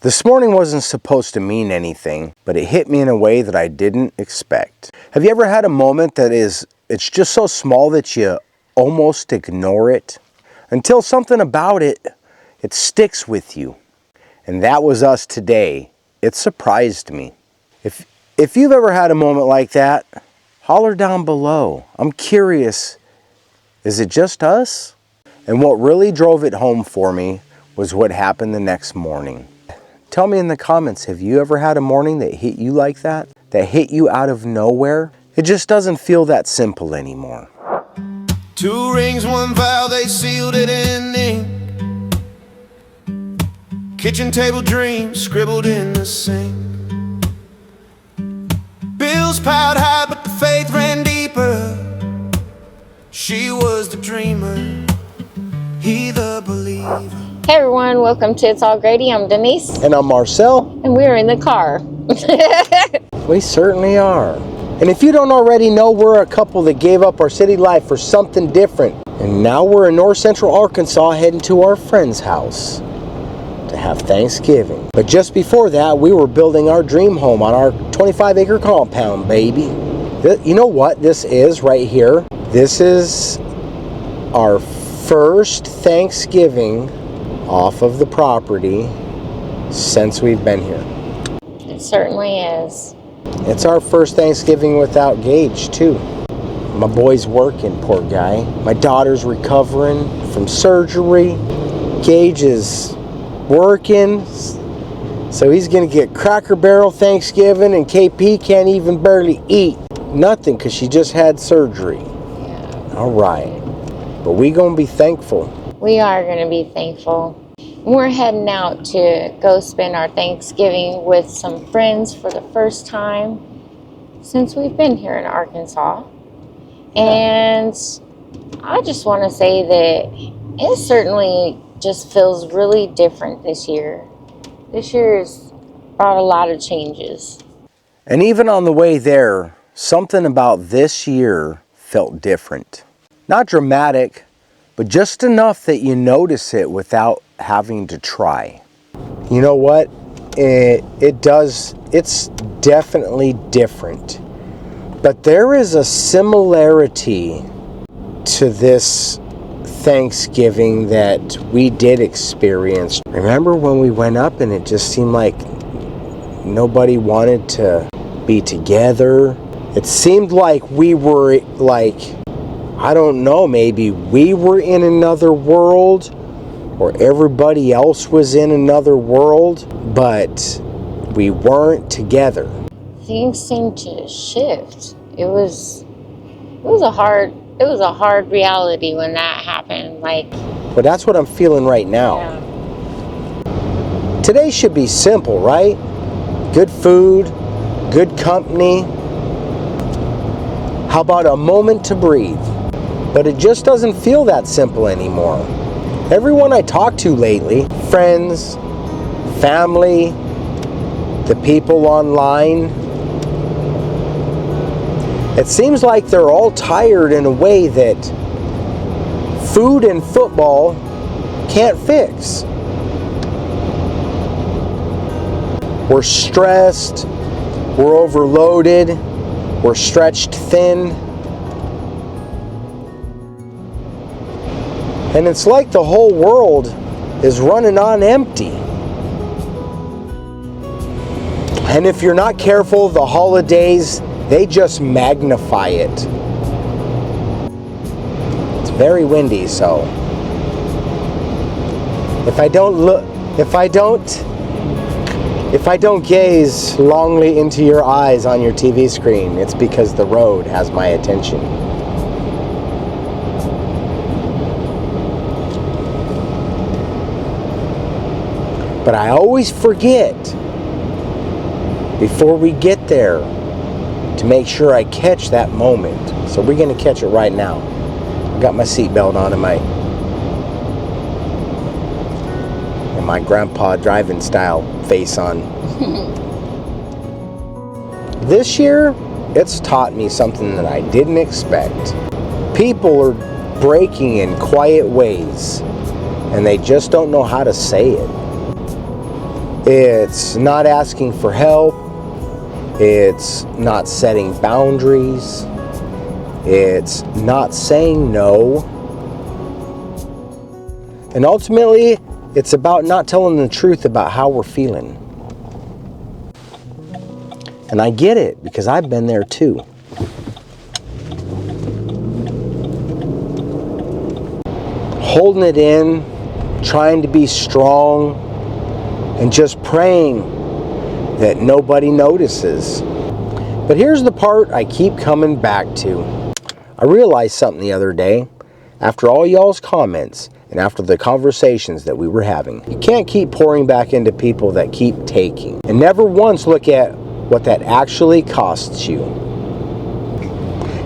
This morning wasn't supposed to mean anything, but it hit me in a way that I didn't expect. Have you ever had a moment that it's just so small that you almost ignore it? Until something about it sticks with you. And that was us today. It surprised me. If you've ever had a moment like that, holler down below. I'm curious, is it just us? And what really drove it home for me was what happened the next morning. Tell me in the comments, have you ever had a morning that hit you like that? That hit you out of nowhere? It just doesn't feel that simple anymore. 2 rings, 1 vow, they sealed it in ink. Kitchen table dreams scribbled in the sink. Bills piled high, but the faith ran deeper. She was the dreamer, he the believer. Hey everyone, welcome to It's All Grady. I'm Denise. And I'm Marcel. And we're in the car. We certainly are. And if you don't already know, we're a couple that gave up our city life for something different. And now we're in North Central Arkansas heading to our friend's house to have Thanksgiving. But just before that, we were building our dream home on our 25-acre compound, baby. You know what this is right here? This is our first Thanksgiving off of the property since we've been here. It certainly is. It's our first Thanksgiving without Gage, too. My boy's working, poor guy. My daughter's recovering from surgery. Gage is working, so he's gonna get Cracker Barrel Thanksgiving, and KP can't even barely eat nothing because she just had surgery. Yeah. All right, but we gonna be thankful. We are going to be thankful. We're heading out to go spend our Thanksgiving with some friends for the first time since we've been here in Arkansas. And I just want to say that it certainly just feels really different this year. This year has brought a lot of changes. And even on the way there, something about this year felt different. Not dramatic, but just enough that you notice it without having to try. You know what? It's definitely different. But there is a similarity to this Thanksgiving that we did experience. Remember when we went up and it just seemed like nobody wanted to be together? It seemed like we were I don't know, maybe we were in another world or everybody else was in another world, but we weren't together. Things seemed to shift. It was a hard reality when that happened. But that's what I'm feeling right now. Yeah. Today should be simple, right? Good food, good company. How about a moment to breathe? But it just doesn't feel that simple anymore. Everyone I talk to lately, friends, family, the people online, it seems like they're all tired in a way that food and football can't fix. We're stressed, we're overloaded, we're stretched thin. And it's like the whole world is running on empty. And if you're not careful, the holidays, they just magnify it. It's very windy, so if I don't gaze longly into your eyes on your TV screen, it's because the road has my attention. But I always forget before we get there to make sure I catch that moment. So we're going to catch it right now. I got my seatbelt on and my grandpa driving style face on. This year, it's taught me something that I didn't expect. People are breaking in quiet ways, and they just don't know how to say it. It's not asking for help. It's not setting boundaries. It's not saying no. And ultimately, it's about not telling the truth about how we're feeling. And I get it, because I've been there too. Holding it in, trying to be strong, and just praying that nobody notices. But here's the part I keep coming back to. I realized something the other day, after all y'all's comments and after the conversations that we were having. You can't keep pouring back into people that keep taking, and never once look at what that actually costs you.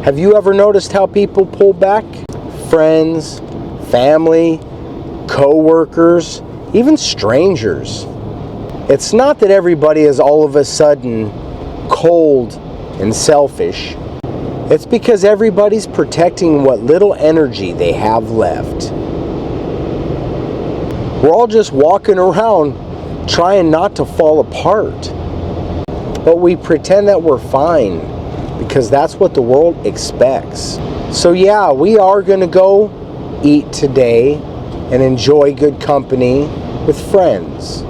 Have you ever noticed how people pull back? Friends, family, co-workers, even strangers. It's not that everybody is all of a sudden cold and selfish. It's because everybody's protecting what little energy they have left. We're all just walking around trying not to fall apart. But we pretend that we're fine because that's what the world expects. So yeah, we are going to go eat today and enjoy good company with friends.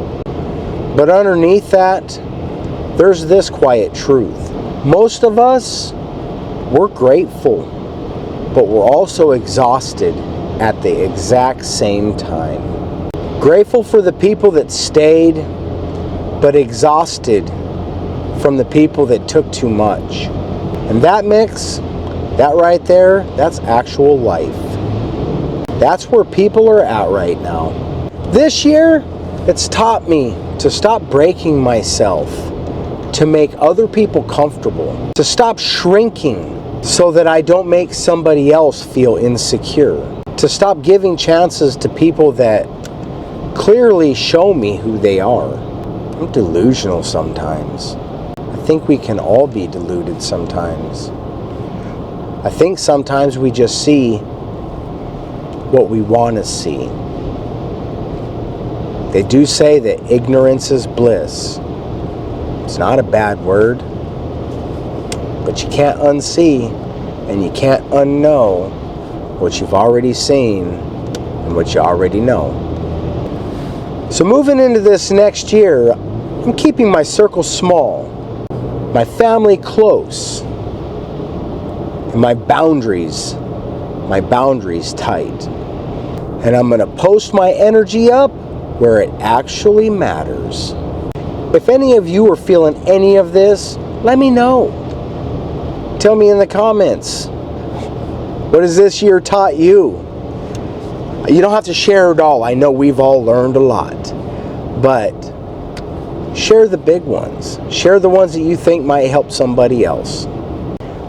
But underneath that, there's this quiet truth. Most of us, we're grateful, but we're also exhausted at the exact same time. Grateful for the people that stayed, but exhausted from the people that took too much. And that mix, that right there, that's actual life. That's where people are at right now. This year, it's taught me to stop breaking myself, to make other people comfortable, to stop shrinking so that I don't make somebody else feel insecure, to stop giving chances to people that clearly show me who they are. I'm delusional sometimes. I think we can all be deluded sometimes. I think sometimes we just see what we want to see. They do say that ignorance is bliss. It's not a bad word, but you can't unsee and you can't unknow what you've already seen and what you already know. So moving into this next year, I'm keeping my circle small, my family close, and my boundaries tight. And I'm going to post my energy up where it actually matters. If any of you are feeling any of this, let me know. Tell me in the comments. What has this year taught you? You don't have to share it all. I know we've all learned a lot. But share the big ones. Share the ones that you think might help somebody else.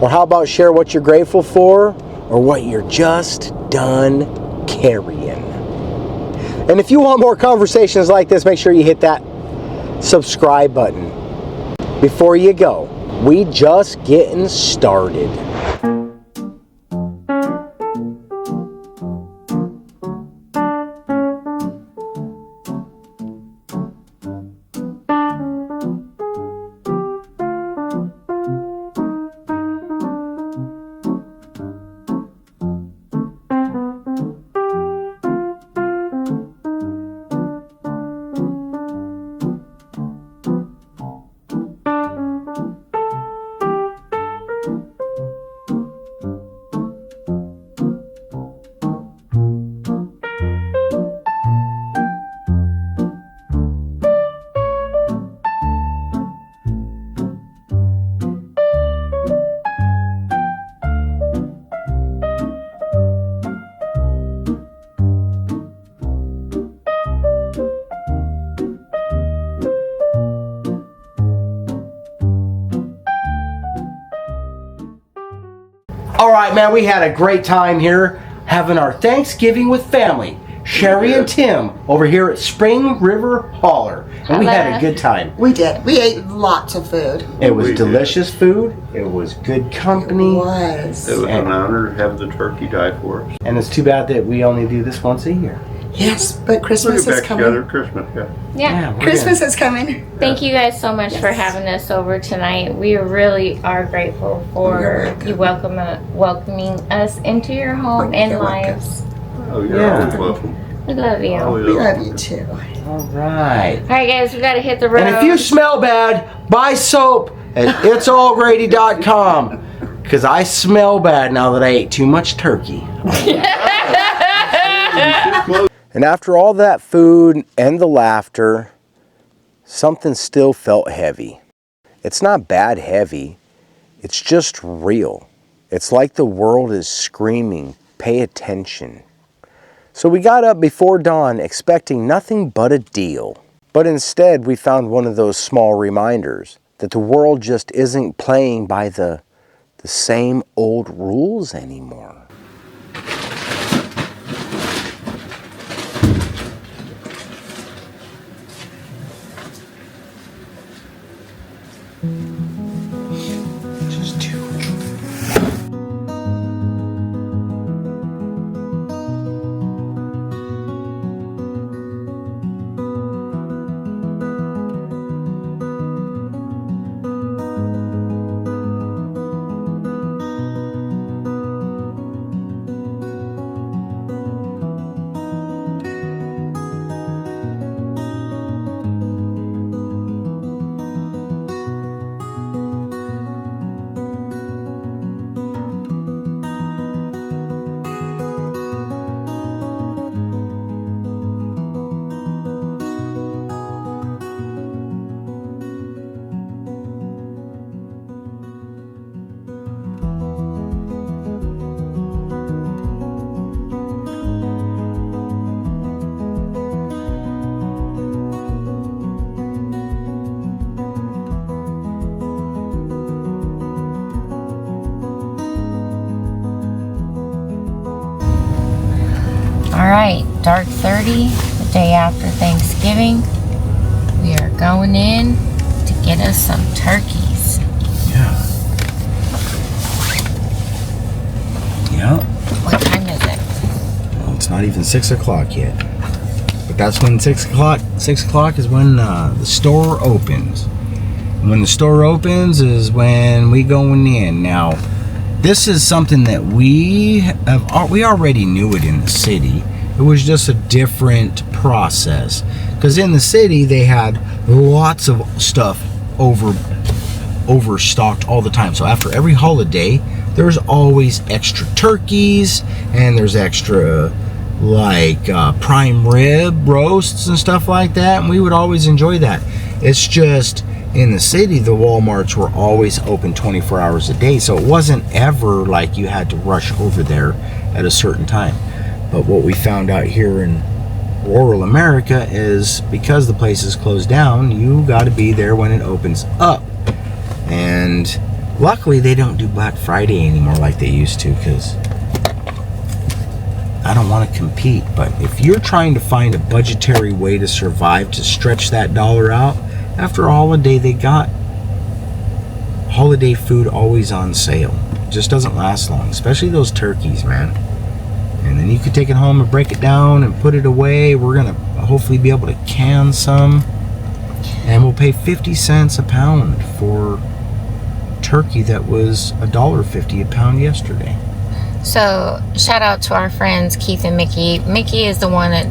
Or how about share what you're grateful for or what you're just done carrying. And if you want more conversations like this, make sure you hit that subscribe button. Before you go, we just getting started. All right, man, we had a great time here having our Thanksgiving with family. Sherry and Tim over here at Spring River Holler. And we had a good time. We did. We ate lots of food. It was delicious food. It was good company. It was an honor to have the turkey die for us. And it's too bad that we only do this once a year. Yes, but We'll Christmas get is back coming. together. Christmas, yeah. Yeah. we're Christmas is coming. Thank you guys so much for having us over tonight. We really are grateful for you welcoming us into your home and You're welcome. lives. Oh, you're always welcome. We love you. Always We love welcome. you too. All right. All right, guys, we got to hit the road. And if you smell bad, buy soap at itsallgrady.com. Because I smell bad now that I ate too much turkey. And after all that food and the laughter, something still felt heavy. It's not bad heavy. It's just real. It's like the world is screaming, pay attention. So we got up before dawn expecting nothing but a deal. But instead we found one of those small reminders that the world just isn't playing by the same old rules anymore. Just two. Alright, dark 30, the day after Thanksgiving. We are going in to get us some turkeys. Yeah. Yep. What time is it? Well, it's not even 6 o'clock yet. But that's when 6 o'clock is when the store opens. And when the store opens is when we going in. Now, this is something that we already knew it in the city. It was just a different process. Because in the city, they had lots of stuff overstocked all the time. So after every holiday, there's always extra turkeys, and there's extra like prime rib roasts and stuff like that, and we would always enjoy that. It's just in the city, the Walmarts were always open 24 hours a day, so it wasn't ever like you had to rush over there at a certain time. But what we found out here in rural America is because the place is closed down, you got to be there when it opens up. And luckily they don't do Black Friday anymore like they used to, because I don't want to compete. But if you're trying to find a budgetary way to survive, to stretch that dollar out, after a holiday, they got holiday food always on sale. It just doesn't last long, especially those turkeys, man. And then you could take it home and break it down and put it away. We're gonna hopefully be able to can some, and we'll pay 50 cents a pound for turkey that was $1.50 a pound yesterday. So, shout out to our friends Keith and Mickey. Mickey is the one that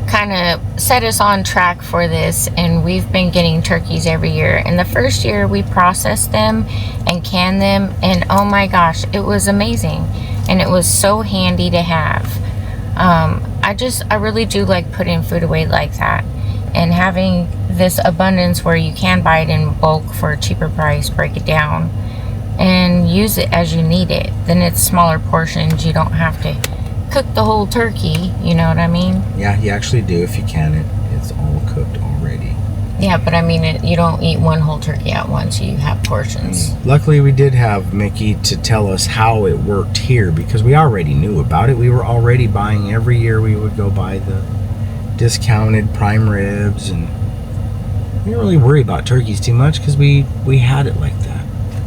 kind of set us on track for this, and we've been getting turkeys every year. And the first year we processed them and canned them, and oh my gosh, it was amazing, and it was so handy to have. I really do like putting food away like that, and having this abundance where you can buy it in bulk for a cheaper price, break it down and use it as you need it. Then it's smaller portions. You don't have to cook the whole turkey, you know what I mean? Yeah, you actually do if you can. It's all cooked already. Yeah, but I mean, you don't eat one whole turkey at once. You have portions. Luckily, we did have Mickey to tell us how it worked here, because we already knew about it. We were already buying every year. We would go buy the discounted prime ribs, and we didn't really worry about turkeys too much because we had it like that.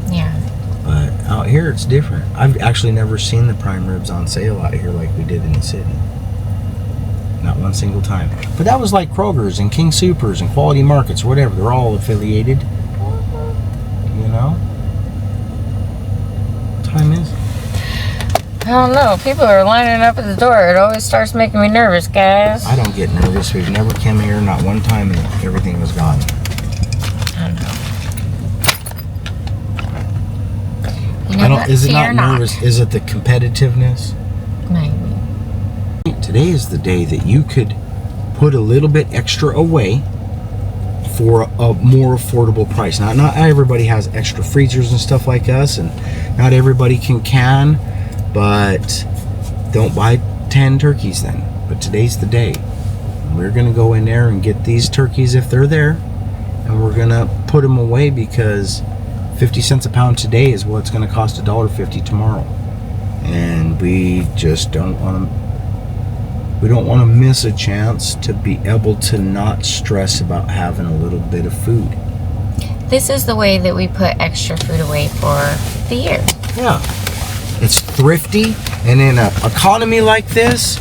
Yeah. But out here, it's different. I've actually never seen the prime ribs on sale out here like we did in the city. Not one single time. But that was like Kroger's and King Soopers and Quality Markets or whatever. They're all affiliated. You know? What time is it? I don't know. People are lining up at the door. It always starts making me nervous, guys. I don't get nervous. We've never come here, not one time, and everything was gone. I know. You know what? Is it Fear not nervous? Is it the competitiveness? Maybe. Today is the day that you could put a little bit extra away for a more affordable price. Not everybody has extra freezers and stuff like us, and not everybody can, but don't buy 10 turkeys then. But today's the day. We're going to go in there and get these turkeys if they're there, and we're going to put them away because 50 cents a pound today is what it's going to cost $1.50 tomorrow. And we just don't want to miss a chance to be able to not stress about having a little bit of food. This is the way that we put extra food away for the year. Yeah. It's thrifty, and in an economy like this,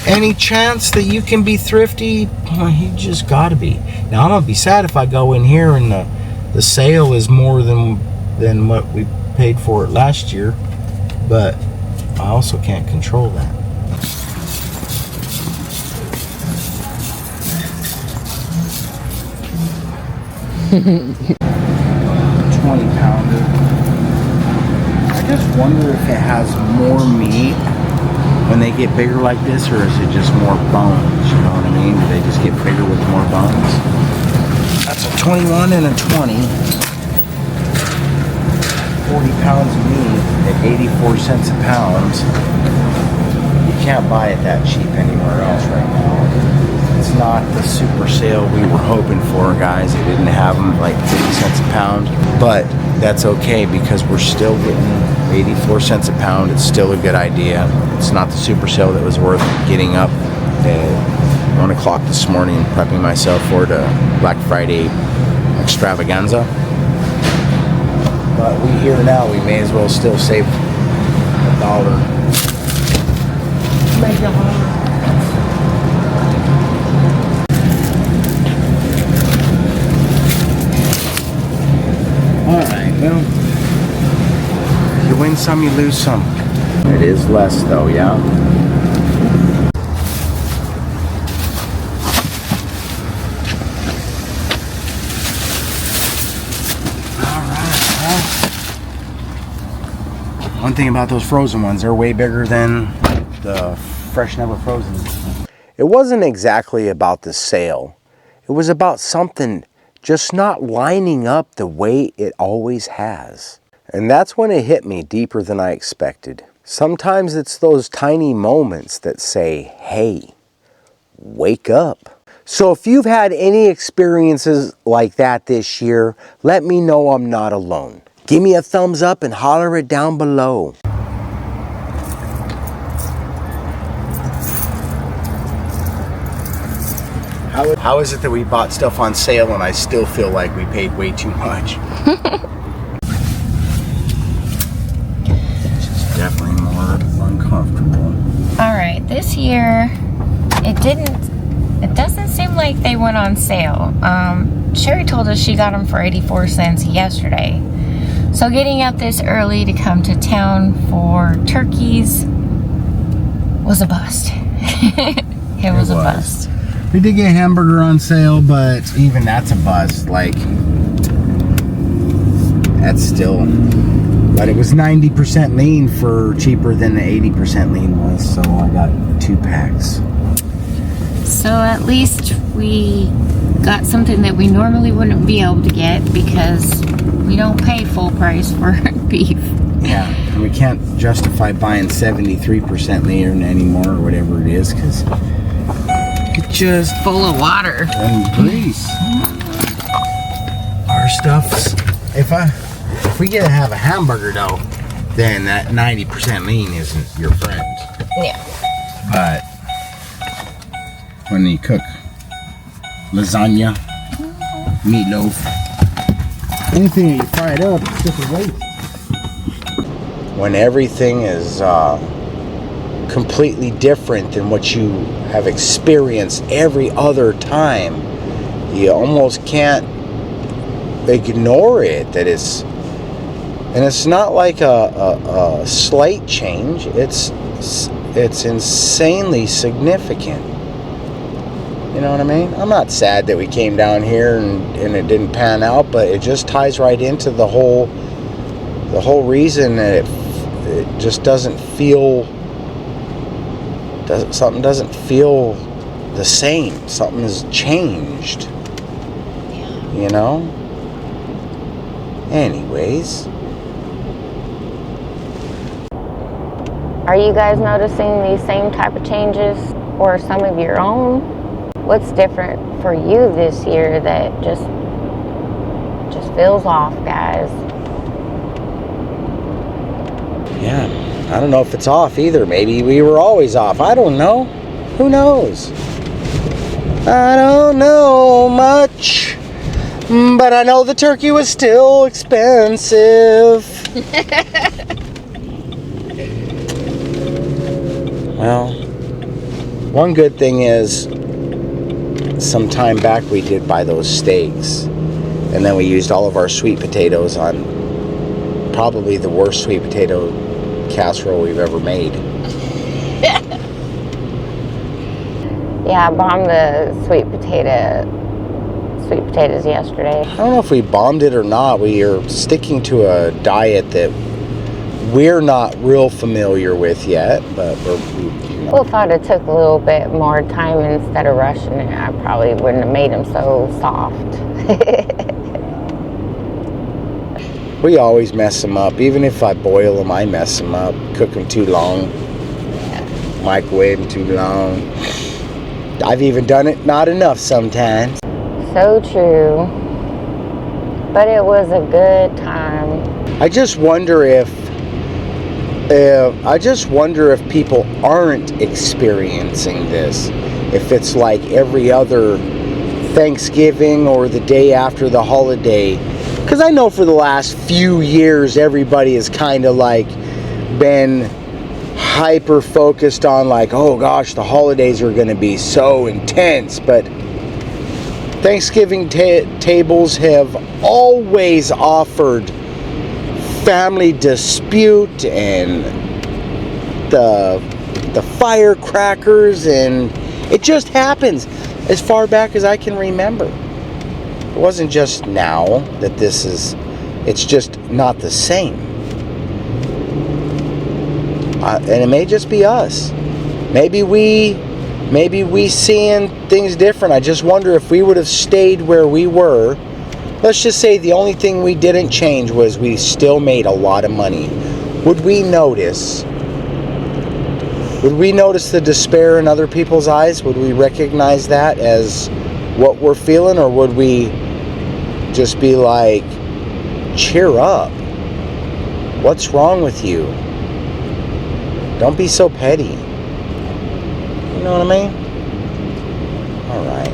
any chance that you can be thrifty, well, you just gotta be. Now, I'm gonna be sad if I go in here and the sale is more than what we paid for it last year, but I also can't control that. 20-pounder. I just wonder if it has more meat when they get bigger like this, or is it just more bones? You know what I mean? Do they just get bigger with more bones? That's a 21 and a 20. 40 pounds of meat at 84 cents a pound. You can't buy it that cheap anywhere else right now. It's not the super sale we were hoping for, guys. They didn't have them like 50 cents a pound, but that's okay because we're still getting 84 cents a pound. It's still a good idea. It's not the super sale that was worth getting up at 1 o'clock this morning and prepping myself for the Black Friday extravaganza. But we here now, we may as well still save $1. Make it hard. Alright, well, you win some, you lose some. It is less though, yeah? Alright, well, one thing about those frozen ones, they're way bigger than the fresh never frozen. It wasn't exactly about the sale. It was about something just not lining up the way it always has. And that's when it hit me deeper than I expected. Sometimes it's those tiny moments that say, hey, wake up. So if you've had any experiences like that this year, let me know I'm not alone. Give me a thumbs up and holler it down below. How is it that we bought stuff on sale and I still feel like we paid way too much? It's just definitely more uncomfortable. Alright, this year, it doesn't seem like they went on sale. Sherry told us she got them for 84 cents yesterday. So getting up this early to come to town for turkeys was a bust. It was a bust. We did get a hamburger on sale, but even that's a bust. Like, that's still, but it was 90% lean for cheaper than the 80% lean was, so I got 2 packs. So at least we got something that we normally wouldn't be able to get because we don't pay full price for beef. Yeah, and we can't justify buying 73% lean anymore or whatever it is, because it's just Full of water. and grease. Our stuff's, if we get to have a hamburger though, then that 90% lean isn't your friend. Yeah. But when you cook lasagna, meatloaf, anything that you fry it up, it's just a waste. When everything is completely different than what you have experienced every other time. You almost can't ignore it. And it's not like a slight change. It's insanely significant. You know what I mean? I'm not sad that we came down here and it didn't pan out, but it just ties right into the whole reason that it just doesn't feel, something doesn't feel the same. Something has changed. You know? Anyways. Are you guys noticing these same type of changes or some of your own? What's different for you this year that just feels off, guys? Yeah, I don't know if it's off either. Maybe we were always off. I don't know. Who knows? I don't know much, but I know the turkey was still expensive. Well, one good thing is, some time back we did buy those steaks, and then we used all of our sweet potatoes on probably the worst sweet potato casserole we've ever made. Yeah, I bombed the sweet potatoes yesterday. I don't know if we bombed it or not. We are sticking to a diet that we're not real familiar with yet, but Well, if I'd have took a little bit more time instead of rushing it, I probably wouldn't have made them so soft. We always mess them up. Even if I boil them, I mess them up. Cook them too long. Microwave them too long. I've even done it not enough sometimes. So true. But it was a good time. I just wonder if people aren't experiencing this. If it's like every other Thanksgiving or the day after the holiday. Because I know for the last few years everybody has kind of like been hyper focused on like, oh gosh, the holidays are going to be so intense. But Thanksgiving tables have always offered family dispute and the firecrackers, and it just happens as far back as I can remember. It wasn't just now that it's just not the same. And it may just be us. Maybe we seeing things different. I just wonder if we would have stayed where we were. Let's just say the only thing we didn't change was we still made a lot of money. Would we notice the despair in other people's eyes? Would we recognize that as what we're feeling? Or would we just be like, cheer up? What's wrong with you? Don't be so petty. You know what I mean? All right.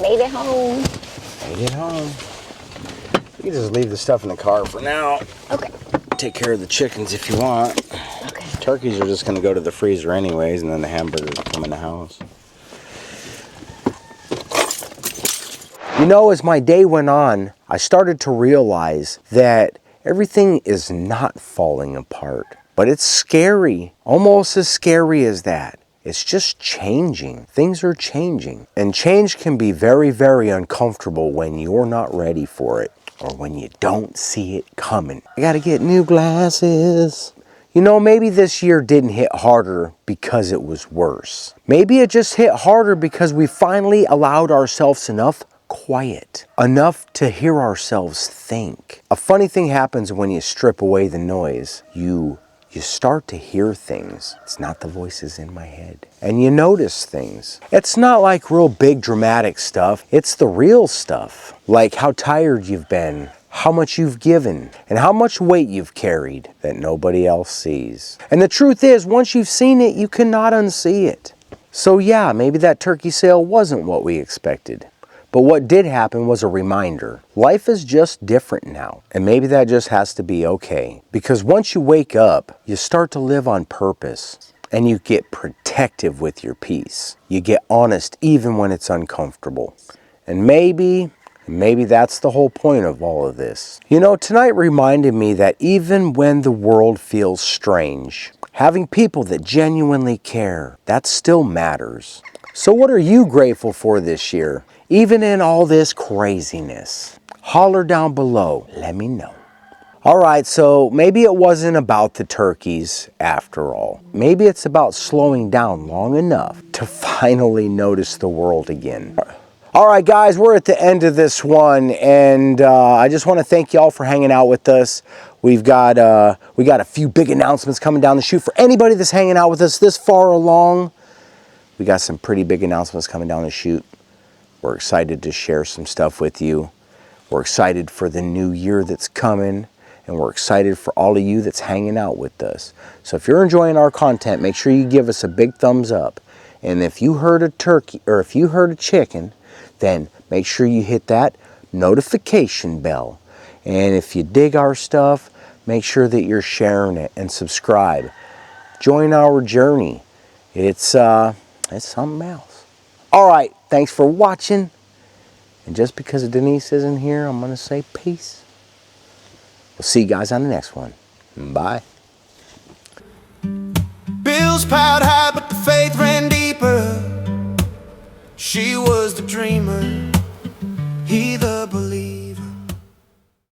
Made it home. Made it home. You can just leave the stuff in the car for now. Okay. Take care of the chickens if you want. Okay. Turkeys are just going to go to the freezer anyways, and then the hamburgers come in the house. You know, as my day went on, I started to realize that everything is not falling apart. But it's scary. Almost as scary as that. It's just changing. Things are changing. And change can be very, very uncomfortable when you're not ready for it or when you don't see it coming. I gotta get new glasses. You know, maybe this year didn't hit harder because it was worse. Maybe it just hit harder because we finally allowed ourselves enough quiet, enough to hear ourselves think. A funny thing happens when you strip away the noise. You start to hear things. It's not the voices in my head. And you notice things. It's not like real big dramatic stuff. It's the real stuff. Like how tired you've been, how much you've given, and how much weight you've carried that nobody else sees. And the truth is, once you've seen it, you cannot unsee it. So yeah, maybe that turkey sale wasn't what we expected. But what did happen was a reminder. Life is just different now. And maybe that just has to be okay. Because once you wake up, you start to live on purpose. And you get protective with your peace. You get honest even when it's uncomfortable. And maybe that's the whole point of all of this. You know, tonight reminded me that even when the world feels strange, having people that genuinely care, that still matters. So what are you grateful for this year? Even in all this craziness. Holler down below. Let me know. Alright, so maybe it wasn't about the turkeys after all. Maybe it's about slowing down long enough to finally notice the world again. Alright guys, we're at the end of this one, and I just want to thank y'all for hanging out with us. We got a few big announcements coming down the chute. For anybody that's hanging out with us this far along, we got some pretty big announcements coming down the chute. We're excited to share some stuff with you. We're excited for the new year that's coming, and we're excited for all of you that's hanging out with us. So if you're enjoying our content, make sure you give us a big thumbs up. And if you heard a turkey, or if you heard a chicken, then make sure you hit that notification bell. And if you dig our stuff, make sure that you're sharing it and subscribe. Join our journey. It's something else. All right, thanks for watching. And just because Denise isn't here, I'm going to say peace. We'll see you guys on the next one. Bye. Bills piled high, but the faith